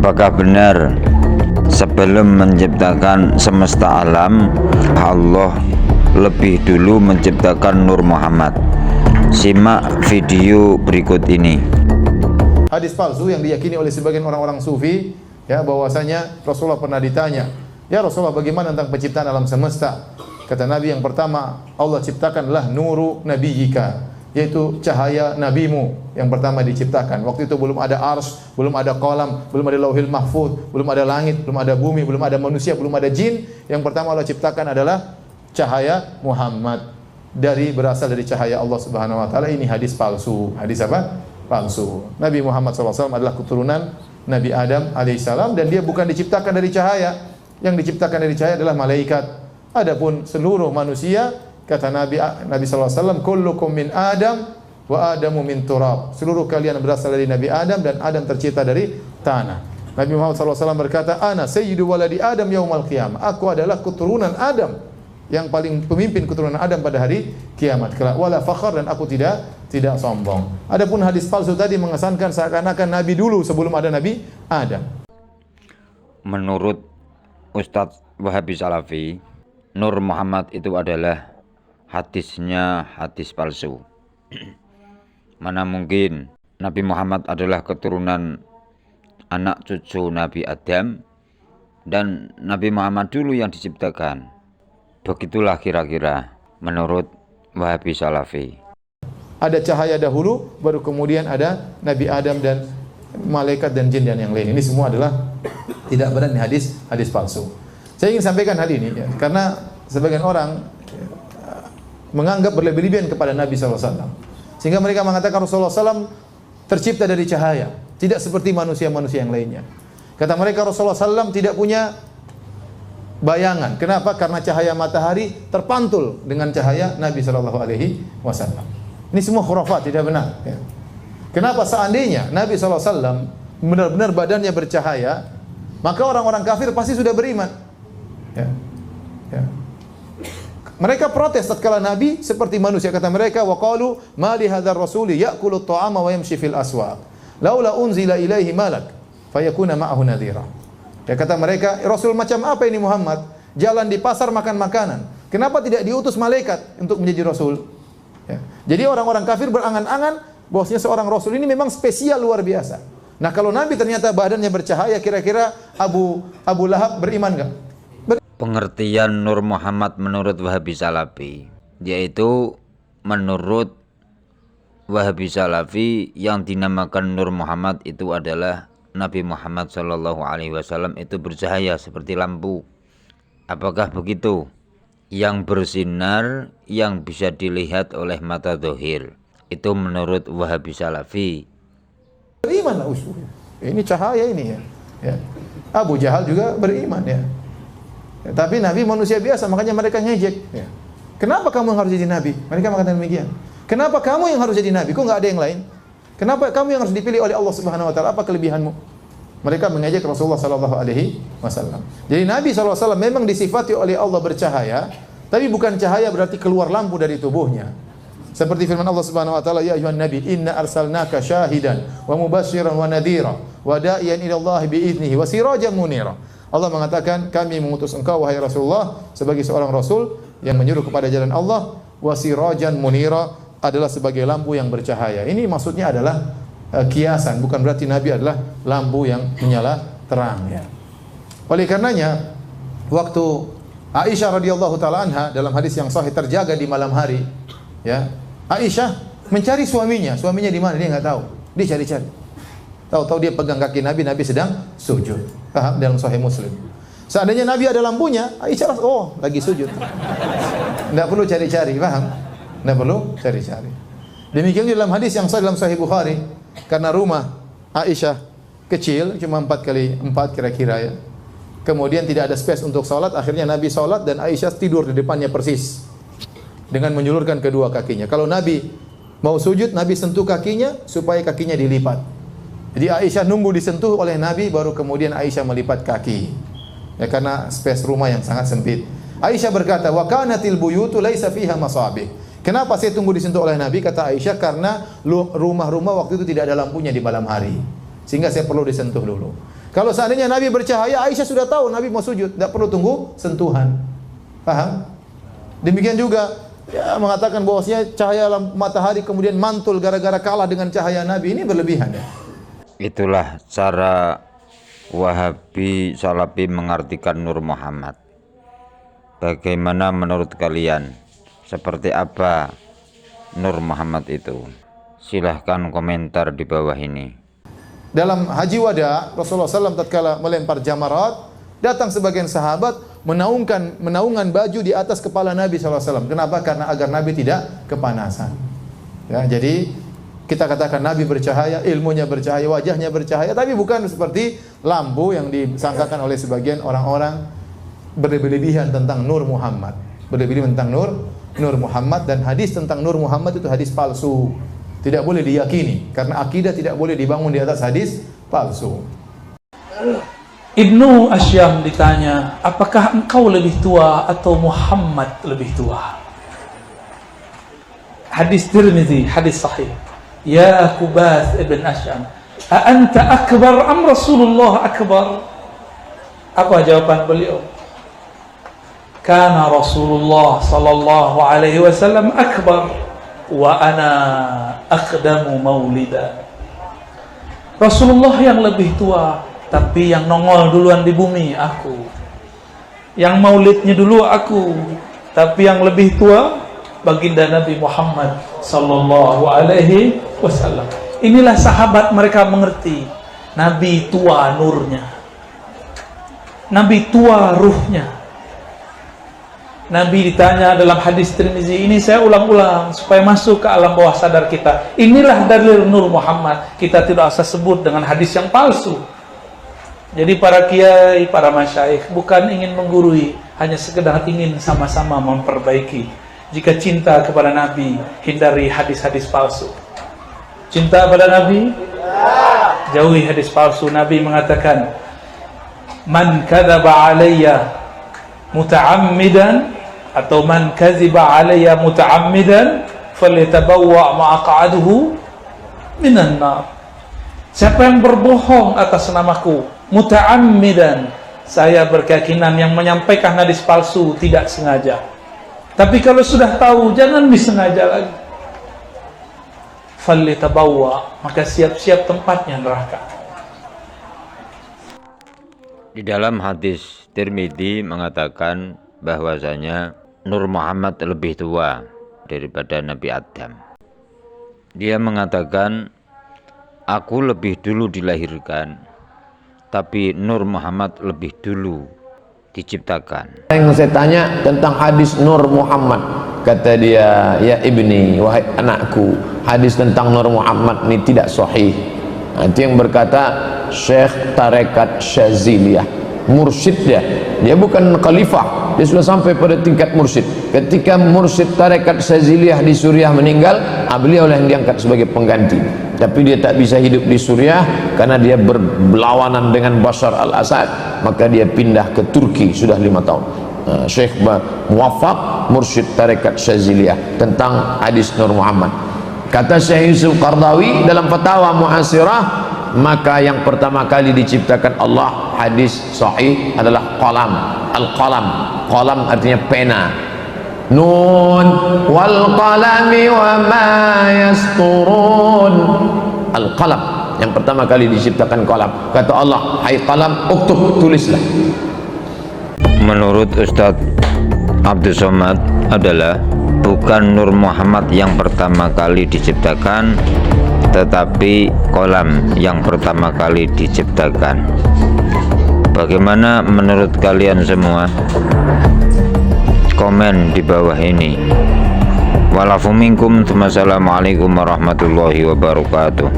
Apakah benar sebelum menciptakan semesta alam, Allah lebih dulu menciptakan Nur Muhammad? Simak video berikut ini. Hadis palsu yang diyakini oleh sebagian orang-orang sufi, ya, bahwasanya Rasulullah pernah ditanya, "Ya Rasulullah, bagaimana tentang penciptaan alam semesta?" Kata Nabi, yang pertama Allah ciptakanlah nuru nabiyyika, yaitu cahaya nabimu yang pertama diciptakan. Waktu itu belum ada arsy, belum ada qalam, belum ada lauhil mahfuz, belum ada langit, belum ada bumi, belum ada manusia, belum ada jin. Yang pertama Allah ciptakan adalah cahaya Muhammad, berasal dari cahaya Allah Subhanahu wa taala. Ini hadis palsu. Hadis apa? Palsu. Nabi Muhammad SAW adalah keturunan Nabi Adam alaihissalam, dan dia bukan diciptakan dari cahaya. Yang diciptakan dari cahaya adalah malaikat. Adapun seluruh manusia, kata Nabi SAW, kullukum min Adam wa Adamu min turab. Seluruh kalian berasal dari Nabi Adam, dan Adam tercipta dari tanah. Nabi Muhammad SAW berkata, "Ana sayyidu waladi Adam yaumal qiyamah." Aku adalah keturunan Adam, yang paling pemimpin keturunan Adam pada hari kiamat kelak. Wala fakhar, dan aku tidak sombong. Adapun hadis palsu tadi mengesankan seakan-akan Nabi dulu sebelum ada Nabi Adam. Menurut Ustadz Wahabi Salafi, Nur Muhammad itu adalah hadisnya hadis palsu. Mana mungkin Nabi Muhammad adalah keturunan anak cucu Nabi Adam, dan Nabi Muhammad dulu yang diciptakan. Begitulah kira-kira menurut Wahabi Salafi. Ada cahaya dahulu, baru kemudian ada Nabi Adam dan malaikat dan jin dan yang lain. Ini semua adalah tidak benar, ini hadis palsu. Saya ingin sampaikan hal ini, ya, karena sebagian orang menganggap berlebih-lebihan kepada Nabi SAW, sehingga mereka mengatakan Rasulullah SAW tercipta dari cahaya, tidak seperti manusia-manusia yang lainnya. Kata mereka Rasulullah SAW tidak punya bayangan. Kenapa? Karena cahaya matahari terpantul dengan cahaya Nabi SAW. Ini semua khurafat, tidak benar, ya. Kenapa? Seandainya Nabi SAW benar-benar badannya bercahaya, maka orang-orang kafir pasti sudah beriman, ya. Ya. Mereka protes tatkala Nabi seperti manusia. Kata mereka, wa qalu ma li hadzal rasuli ya'kulu at-ta'ama wa yamshi fil aswaq laula unzila ilaihi malak fayakuna ma'ahu nadhira. Ya, kata mereka, Rasul macam apa ini Muhammad? Jalan di pasar makan makanan. Kenapa tidak diutus malaikat untuk menjadi Rasul? Ya. Jadi orang-orang kafir berangan-angan bahwasanya seorang Rasul ini memang spesial, luar biasa. Nah, kalau Nabi ternyata badannya bercahaya, kira-kira Abu Lahab beriman enggak? Pengertian Nur Muhammad menurut Wahabi Salafi, yaitu menurut Wahabi Salafi yang dinamakan Nur Muhammad itu adalah Nabi Muhammad SAW itu bercahaya seperti lampu. Apakah begitu? Yang bersinar, yang bisa dilihat oleh mata zahir. Itu menurut Wahabi Salafi. Berimanlah usul. Ini cahaya ini, ya. Ya. Abu Jahal juga beriman, ya. Ya, tapi Nabi manusia biasa, makanya mereka ngejek, ya. Kenapa kamu yang harus jadi Nabi? Mereka mengatakan demikian. Kenapa kamu yang harus jadi Nabi? Kok nggak ada yang lain? Kenapa kamu yang harus dipilih oleh Allah Subhanahu wa taala? Apa kelebihanmu? Mereka mengejek Rasulullah sallallahu alaihi wasallam. Jadi Nabi sallallahu alaihi wasallam memang disifati oleh Allah bercahaya, tapi bukan cahaya berarti keluar lampu dari tubuhnya. Seperti firman Allah Subhanahu wa taala, "Ya ayyuhan nabi, inna arsalnaka syahidan wa mubasysyiran wa nadhira wa da'iyan ila Allah bi idnihi wa sirajan munira." Allah mengatakan, kami mengutus engkau wahai Rasulullah sebagai seorang rasul yang menyuruh kepada jalan Allah, wa sirajan munira, adalah sebagai lampu yang bercahaya. Ini maksudnya adalah kiasan, bukan berarti Nabi adalah lampu yang menyala terang, ya. Oleh karenanya, waktu Aisyah radhiyallahu taala anha dalam hadis yang sahih terjaga di malam hari, ya. Aisyah mencari suaminya di mana dia nggak tahu. Dia cari-cari. Tahu-tahu dia pegang kaki Nabi, Nabi sedang sujud. Paham? Dalam Sahih Muslim. Seandainya Nabi ada lampunya, Aisyah lagi sujud. Tidak perlu cari-cari, paham? Tidak perlu cari-cari. Demikian juga dalam hadis yang sahih dalam Sahih Bukhari, karena rumah Aisyah kecil, cuma 4x4 kira-kira, ya. Kemudian tidak ada space untuk salat, akhirnya Nabi salat dan Aisyah tidur di depannya persis dengan menjulurkan kedua kakinya. Kalau Nabi mau sujud, Nabi sentuh kakinya supaya kakinya dilipat. Jadi Aisyah nunggu disentuh oleh Nabi, baru kemudian Aisyah melipat kaki. Ya, karena space rumah yang sangat sempit. Aisyah berkata, "Wa kanatil buyutu laisa fiha masabih." Kenapa saya tunggu disentuh oleh Nabi? Kata Aisyah, karena rumah-rumah waktu itu tidak ada lampunya di malam hari, sehingga saya perlu disentuh dulu. Kalau seandainya Nabi bercahaya, Aisyah sudah tahu Nabi mau sujud, tidak perlu tunggu sentuhan. Paham? Demikian juga ya, mengatakan bahwasanya cahaya matahari kemudian mantul gara-gara kalah dengan cahaya Nabi, ini berlebihan ya. Itulah cara Wahabi Salafi mengartikan Nur Muhammad. Bagaimana menurut kalian? Seperti apa Nur Muhammad itu? Silahkan komentar di bawah ini. Dalam haji wada, Rasulullah SAW tatkala melempar jamarat, datang sebagian sahabat menaungkan baju di atas kepala Nabi SAW. Kenapa? Karena agar Nabi tidak kepanasan. Ya, jadi kita katakan Nabi bercahaya, ilmunya bercahaya, wajahnya bercahaya, tapi bukan seperti lampu yang disangkakan oleh sebagian orang-orang berlebihan tentang Nur Muhammad. Berlebihan tentang Nur Muhammad, dan hadis tentang Nur Muhammad itu hadis palsu. Tidak boleh diyakini karena akidah tidak boleh dibangun di atas hadis palsu. Ibnu Asyam ditanya, apakah engkau lebih tua atau Muhammad lebih tua? Hadis Tirmizi, hadis sahih. Ya Kubath ibn Asyam, a anta akbar am Rasulullah akbar? Apa jawaban beliau? Kana Rasulullah sallallahu alaihi wasallam akbar wa ana aqdamu maulida. Rasulullah yang lebih tua, tapi yang nongol duluan di bumi aku. Yang maulidnya dulu aku, tapi yang lebih tua baginda Nabi Muhammad sallallahu alaihi wasallam. Inilah sahabat, mereka mengerti Nabi tua nurnya, Nabi tua ruhnya. Nabi ditanya dalam hadis Tirmizi, ini saya ulang-ulang supaya masuk ke alam bawah sadar kita. Inilah dalil Nur Muhammad. Kita tidak usah sebut dengan hadis yang palsu. Jadi para kiai, para masyaikh bukan ingin menggurui, hanya sekedar ingin sama-sama memperbaiki. Jika cinta kepada Nabi, hindari hadis-hadis palsu. Cinta pada Nabi? Jauhi hadis palsu. Nabi mengatakan, man kadzaba alayya muta'ammidan atau man kadziba alayya muta'ammidan falyatabawwa maq'adahu minan nar. Siapa yang berbohong atas namaku muta'ammidan, saya berkeyakinan yang menyampaikan hadis palsu tidak sengaja. Tapi kalau sudah tahu, jangan disengaja lagi. Falyatabawwa, maka siap-siap tempatnya neraka. Di dalam hadis Tirmidzi mengatakan bahwasanya Nur Muhammad lebih tua daripada Nabi Adam. Dia mengatakan, aku lebih dulu dilahirkan, tapi Nur Muhammad lebih dulu diciptakan. Yang saya tanya tentang hadis Nur Muhammad, kata dia, ya ibni, wahai anakku, hadis tentang Nur Muhammad ini tidak sahih. Itu yang berkata Syekh Tarekat Syaziliyah, mursyid dia bukan khalifah, dia sudah sampai pada tingkat mursyid. Ketika mursyid Tarekat Syaziliyah di Suriah meninggal, beliau yang diangkat sebagai pengganti. Tapi dia tak bisa hidup di Suriah karena dia berlawanan dengan Bashar al-Assad, maka dia pindah ke Turki sudah 5 tahun. Syekh Muwaffaq, mursyid Tarekat Syaziliyah, tentang hadis Nur Muhammad. Kata Syekh Yusuf Qardawi dalam Fatawa Mu'asirah, maka yang pertama kali diciptakan Allah, hadis sahih, adalah qalam. Al-qalam, qalam artinya pena. Nun wal qalami wa ma yasturun. Al-qalam, yang pertama kali diciptakan qalam. Kata Allah, hai qalam, uktub, tulislah. Menurut Ustadz Abdul Somad adalah bukan Nur Muhammad yang pertama kali diciptakan, tetapi kolam yang pertama kali diciptakan. Bagaimana menurut kalian semua? Komen di bawah ini. Walafu minkum. Wassalamualaikum warahmatullahi wabarakatuh.